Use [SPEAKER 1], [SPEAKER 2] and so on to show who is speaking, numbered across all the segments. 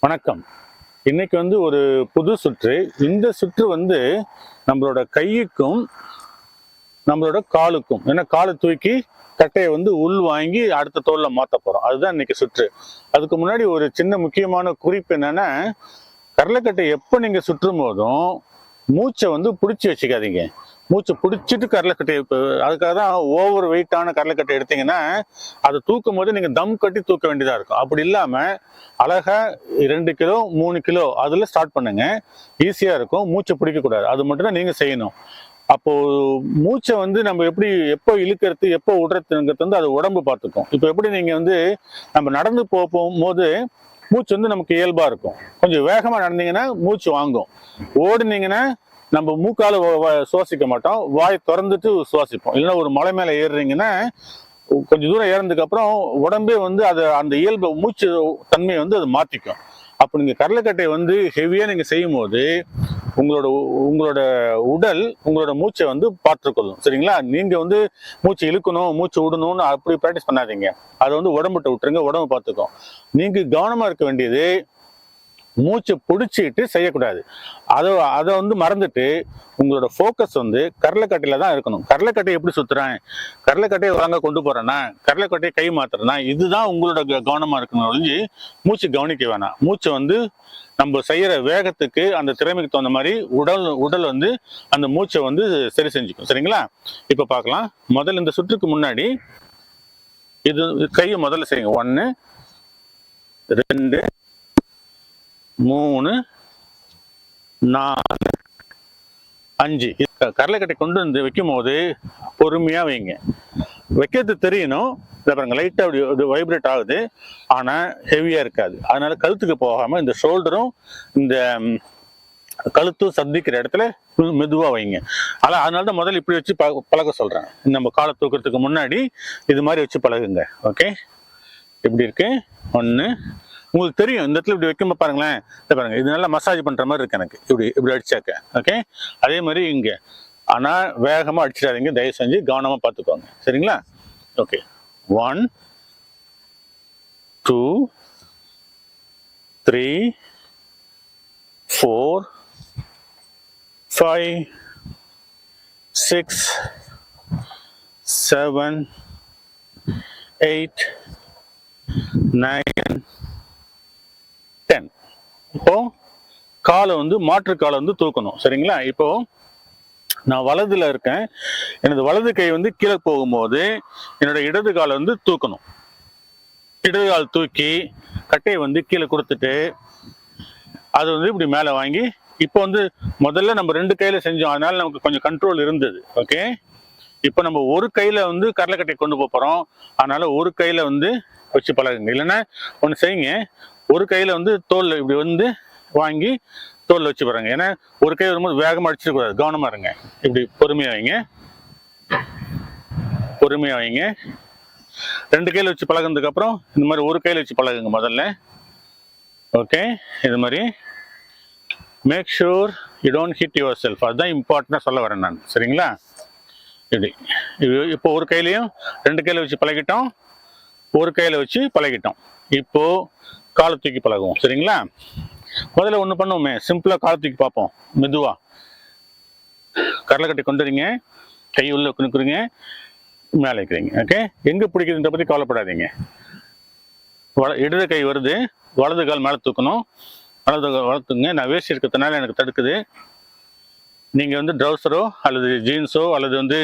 [SPEAKER 1] வணக்கம். இன்னைக்கு ஒரு புது சுற்று. இந்த சுற்று நம்மளோட கைக்கும் நம்மளோட காலுக்கும், ஏன்னா காலை தூக்கி கட்டையை உள் வாங்கி அடுத்த தோல்ல மாத்த போறோம். அதுதான் இன்னைக்கு சுற்று. அதுக்கு முன்னாடி ஒரு சின்ன முக்கியமான குறிப்பு என்னன்னா, கடலைக்கட்டை எப்ப நீங்க சுற்றும் போதும் மூச்சை பிடிச்சி வச்சுக்காதீங்க. மூச்சை பிடிச்சிட்டு கடலைக்கட்டை, அதுக்காக தான் ஓவர் வெயிட்டான கடலைக்கட்டை எடுத்தீங்கன்னா அதை தூக்கும் போது நீங்க தம் கட்டி தூக்க வேண்டியதா இருக்கும். அப்படி இல்லாம அழகா 2 கிலோ 3 கிலோ அதுல ஸ்டார்ட் பண்ணுங்க. ஈஸியா இருக்கும். மூச்சை பிடிக்க கூடாது. அது மட்டும் தான் நீங்க செய்யணும். அப்போ மூச்சை நம்ம எப்படி எப்போ இழுக்கிறது எப்போ விடுறதுங்கிறது அது உடம்பு பார்த்துக்கும். இப்போ எப்படி நீங்க நம்ம நடந்து போகும்போது மூச்சு நமக்கு இயல்பா இருக்கும். கொஞ்சம் வேகமா நடந்தீங்கன்னா மூச்சு வாங்கும். ஓடுனீங்கன்னா நம்ம மூக்கால சுவாசிக்க மாட்டோம், வாய் திறந்துட்டு சுவாசிப்போம். இல்லைன்னா ஒரு மலை மேல ஏறுறீங்கன்னா கொஞ்சம் தூரம் ஏறதுக்கு அப்புறம் உடம்பே அதை அந்த இயல்பு மூச்சு தன்மையை அது மாத்திக்கும். அப்போ நீங்க கடலைக்கட்டை ஹெவியா நீங்க செய்யும் போது உங்களோட உடல் உங்களோட மூச்சை பார்த்துக்கொள்ளும். சரிங்களா? நீங்க மூச்சு இழுக்கணும் மூச்சு விடணும்னு அப்படி ப்ராக்டிஸ் பண்ணாதீங்க. அதை உடம்புட்ட விட்டுருங்க, உடம்பு பார்த்துக்கும். நீங்க கவனமா இருக்க வேண்டியது மூச்சை பிடிச்சிட்டு செய்யக்கூடாது. அதை மறந்துட்டு உங்களோட ஃபோக்கஸ் கடலைக்கட்டையில தான் இருக்கணும். கடலைக்கட்டையை எப்படி சுத்துறேன், கடலைக்கட்டையை வாங்க கொண்டு போறேன்னா, கடலைக்கட்டையை கை மாத்துறேன்னா, இதுதான் உங்களோட கவனமா இருக்கணும் ஒழிஞ்சு மூச்சு கவனிக்க வேணாம். மூச்சை நம்ம செய்யற வேகத்துக்கு அந்த திறமைக்கு தகுந்த மாதிரி உடல் அந்த மூச்சை சரி செஞ்சுக்கும். சரிங்களா? இப்ப பார்க்கலாம். முதல்ல இந்த சுற்றுக்கு முன்னாடி இது கையை முதல்ல செய்யுங்க. 1 2 3 4 5. கடலைக்கட்டை கொண்டு வைக்கும் போது பொறுமையா வைங்க. வைக்கிறது தெரியணும். பாருங்க, லைட்டா அப்படி வைப்ரேட் ஆகுது, ஆனா ஹெவியா இருக்காது. அதனால கழுத்துக்கு போகாம இந்த ஷோல்டரும் இந்த கழுத்தும் சந்திக்கிற இடத்துல மெதுவா வைங்க. அதனால தான் முதல்ல இப்படி வச்சு பழக சொல்றேன். நம்ம காலை தூக்கிறதுக்கு முன்னாடி இது மாதிரி வச்சு பழகுங்க. ஓகே, எப்படி இருக்கு? 1. உங்களுக்கு தெரியும் இந்த இடத்துல இப்படி வைக்கும்போது பாருங்களேன், பாருங்க, இது நல்லா மசாஜ் பண்ற மாதிரி இருக்கு எனக்கு. இப்படி அடிச்சாக்க. ஓகே, அதே மாதிரி இங்க. ஆனா வேகமா அடிச்சிடாதீங்க, தயவு செஞ்சு கவனமா பார்த்துக்கோங்க. சரிங்களா? ஓகே, 1 2 3 4 5 6 7 8 9 10. இப்போ காலை மாற்று காலை தூக்கணும். சரிங்களா? இப்போ நான் வலதுல இருக்கேன். எனது வலது கை கீழே போகும்போது என்னோட இடது காலை தூக்கணும். இடது கால் தூக்கி கட்டையை கீழே கொடுத்துட்டு அது இப்படி மேலே வாங்கி, இப்போ முதல்ல நம்ம 2 கையில செஞ்சோம், அதனால நமக்கு கொஞ்சம் கண்ட்ரோல் இருந்தது. ஓகே, இப்போ நம்ம ஒரு கையில கடலைக்கட்டை கொண்டு போறோம், அதனால ஒரு கையில வச்சு பழகுங்க. இல்லைன்னா ஒன்று செய்யுங்க, ஒரு கையில தோல் இப்படி வாங்கி தோல் வச்சு பாருங்க. ஏன்னா ஒரு கை வரும்போது வேகமா அடிச்சிடக்கூடாது, கவனமா இருங்க. இப்படி பொறுமையா வைங்க, பொறுமையா வைங்க. 2 கையில வச்சு பழகுனதுக்கு அப்புறம் இந்த மாதிரி ஒரு கையில வச்சு பழகுங்க முதல்ல. ஓகே, இது மாதிரி make sure you don't hit yourself. அதுதான் இம்பார்ட்டன்டா சொல்ல வரேன் நான். சரிங்களா? இப்படி இப்போ ஒரு கையிலையும் 2 கையில வச்சு பழகிட்டோம், ஒரு கையில வச்சு பழகிட்டோம். இப்போ காலை தூக்கி பழகுவோம். சரிங்களா? முதல்ல ஒண்ணு பண்ணுவோமே, சிம்பிளா காலை தூக்கி பார்ப்போம். மெதுவா கடலைக்கட்டை கொண்டு வரீங்க, கை உள்ள நிற்கிறீங்க, மேலே வைக்கிறீங்க. ஓகே, எங்க பிடிக்குதுன்ற பத்தி கவலைப்படாதீங்க. இடது கை வருது, வலது கால் மேலே தூக்கணும். வலது கால் வளர்த்துங்க. நான் வேஸ்ட் இருக்கிறதுனால எனக்கு தடுக்குது. நீங்க ட்ரௌசரோ அல்லது ஜீன்ஸோ அல்லது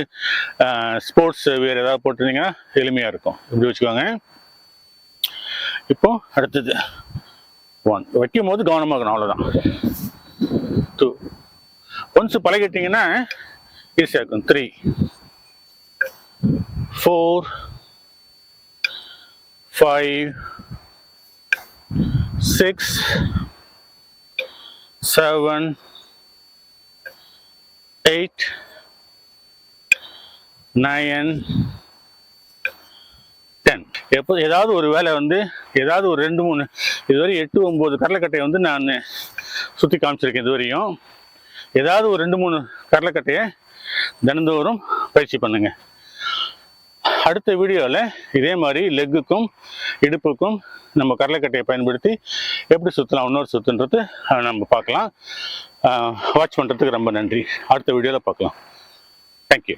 [SPEAKER 1] ஸ்போர்ட்ஸ் வேர் ஏதாவது போட்டுருந்தீங்கன்னா எளிமையா இருக்கும். இப்படி வச்சுக்கோங்க. இப்போ அடுத்தது 1 வைக்கும் போது கவனமா இருக்கணும், அவ்வளவுதான். 2 ஒன்ஸ் பழகிட்டீங்கன்னா ஈஸியா இருக்கும். 3 4 5 6 7 8 9 10. எப்போ ஏதாவது ஒரு வேலை ஏதாவது ஒரு 2 3 இதுவரை 8 9 கடலைக்கட்டையை நான் சுற்றி காமிச்சிருக்கேன். இதுவரையும் ஏதாவது ஒரு 2 3 கடலைக்கட்டையை தினந்தோறும் பயிற்சி பண்ணுங்க. அடுத்த வீடியோவில் இதே மாதிரி லெக்குக்கும் இடுப்புக்கும் நம்ம கடலைக்கட்டையை பயன்படுத்தி எப்படி சுற்றலாம், இன்னொரு சுற்றுன்றது நம்ம பார்க்கலாம். வாட்ச் பண்ணுறதுக்கு ரொம்ப நன்றி. அடுத்த வீடியோவில் பார்க்கலாம். தேங்க்யூ.